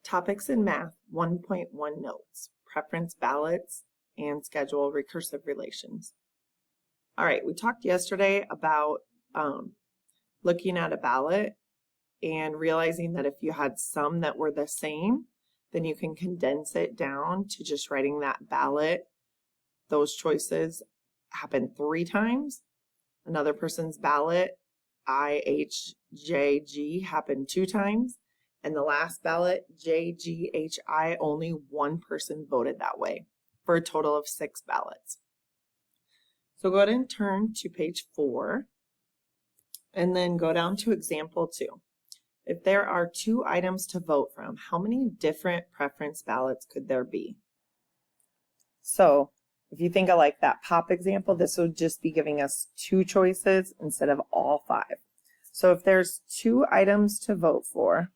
Topics in Math 1.1 Notes, Preference Ballots, and Schedule Recursive Relations. All right, we talked yesterday about looking at a ballot and realizing that if you had some that were the same, then you can condense it down to just writing that ballot. Those choices happen 3 times. Another person's ballot, IHJG, happened 2 times. And the last ballot, JGHI, only 1 person voted that way for a total of 6 ballots. So go ahead and turn to page 4 and then go down to example 2. If there are 2 items to vote from, how many different preference ballots could there be? So if you think of like that pop example, this would just be giving us 2 choices instead of all 5. So if there's 2 items to vote for,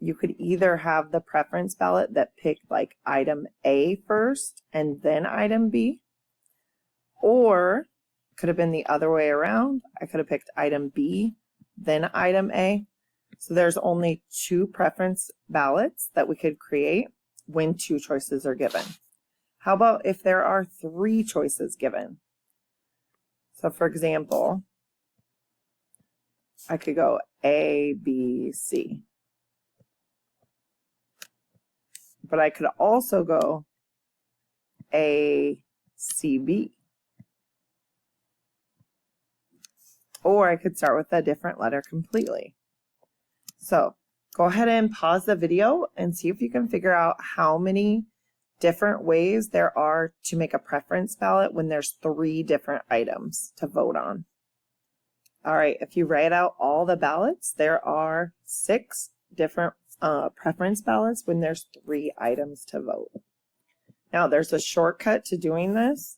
you could either have the preference ballot that picked like item A first and then item B, or it could have been the other way around. I could have picked item B, then item A. So there's only 2 preference ballots that we could create when 2 choices are given. How about if there are 3 choices given? So for example, I could go A, B, C. But I could also go A, C, B. Or I could start with a different letter completely. So go ahead and pause the video and see if you can figure out how many different ways there are to make a preference ballot when there's 3 different items to vote on. All right, if you write out all the ballots, there are 6 different preference ballots when there's 3 items to vote. Now there's a shortcut to doing this.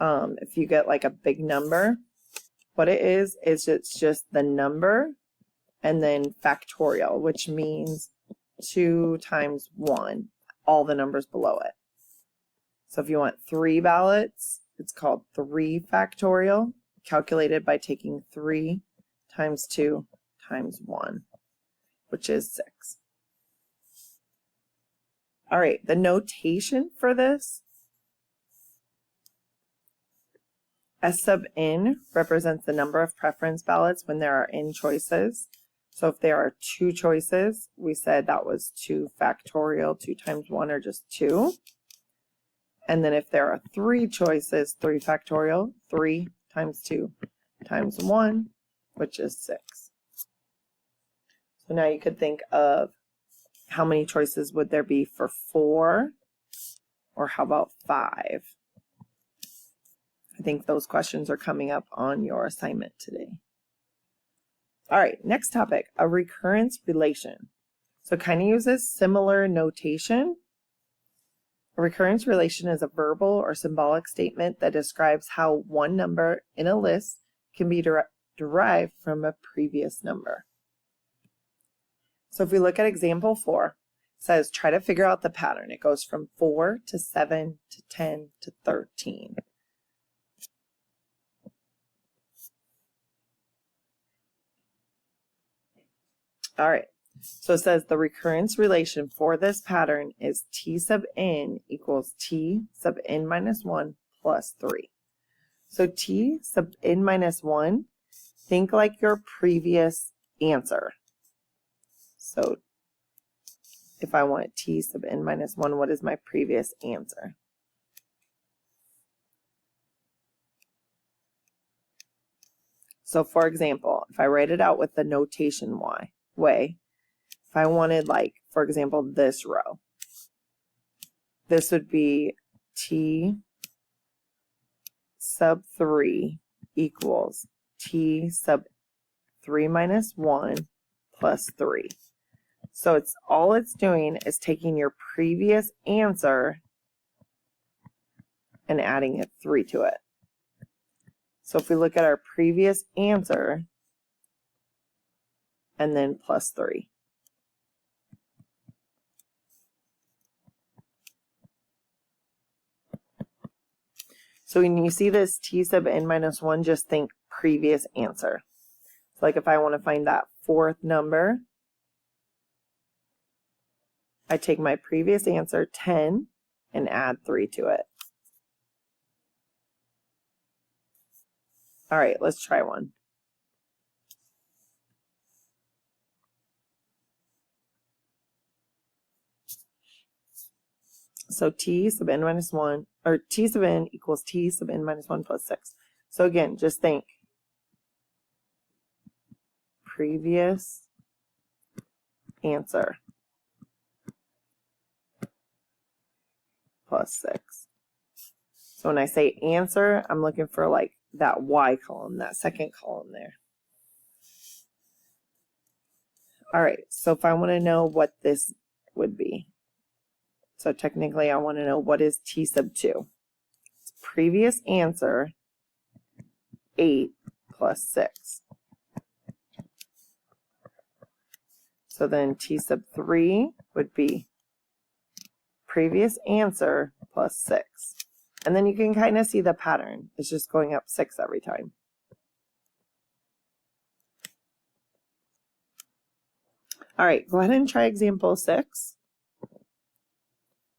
If you get like a big number, what it is it's just the number and then factorial, which means 2 times 1, all the numbers below it. So if you want 3 ballots, it's called 3 factorial, calculated by taking 3 times 2 times 1. Which is 6. All right, the notation for this, S sub n represents the number of preference ballots when there are n choices. So if there are 2 choices, we said that was 2 factorial, 2 times 1, or just 2. And then if there are 3 choices, 3 factorial, 3 times 2 times 1, which is 6. So now you could think of how many choices would there be for 4, or how about 5? I think those questions are coming up on your assignment today. All right, next topic, a recurrence relation. So it kind of uses similar notation. A recurrence relation is a verbal or symbolic statement that describes how one number in a list can be derived from a previous number. So if we look at example 4, it says try to figure out the pattern. It goes from 4 to 7 to 10 to 13. All right, so it says the recurrence relation for this pattern is T sub n equals T sub n minus 1 plus 3. So T sub n minus 1, think like your previous answer. So if I want T sub n minus 1, what is my previous answer? So for example, if I write it out with the notation way, if I wanted, like, for example, this row, this would be T sub 3 equals T sub 3 minus 1 plus 3. So all it's doing is taking your previous answer and adding a 3 to it. So if we look at our previous answer and then plus 3. So when you see this T sub n minus 1, just think previous answer. So like if I want to find that 4th number, I take my previous answer, 10, and add 3 to it. All right, let's try one. So t sub n minus 1, or t sub n equals t sub n minus 1 plus 6. So again, just think previous answer plus 6. So when I say answer, I'm looking for like that y column, that second column there. All right, so if I want to know what this would be, so technically I want to know what is t sub 2. It's previous answer, 8 plus 6. So then t sub 3 would be previous answer plus 6. And then you can kind of see the pattern. It's just going up 6 every time. All right, go ahead and try example 6.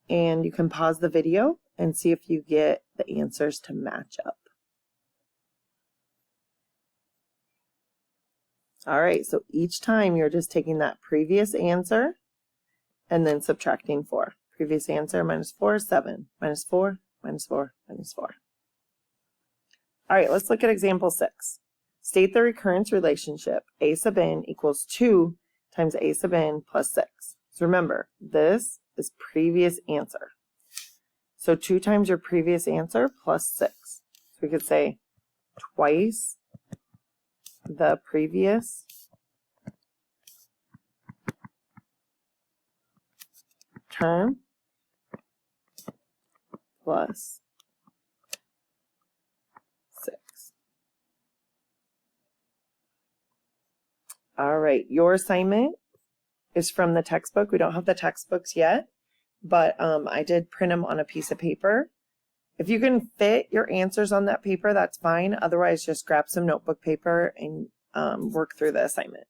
And you can pause the video and see if you get the answers to match up. All right, so each time you're just taking that previous answer and then subtracting 4. Previous answer minus 4 is 7. Minus 4, minus 4, minus 4. All right, let's look at example 6. State the recurrence relationship. A sub n equals 2 times a sub n plus 6. So remember, this is previous answer. So 2 times your previous answer plus 6. So we could say twice the previous term plus 6. All right, your assignment is from the textbook. We don't have the textbooks yet, but I did print them on a piece of paper. If you can fit your answers on that paper, that's fine. Otherwise, just grab some notebook paper and work through the assignment.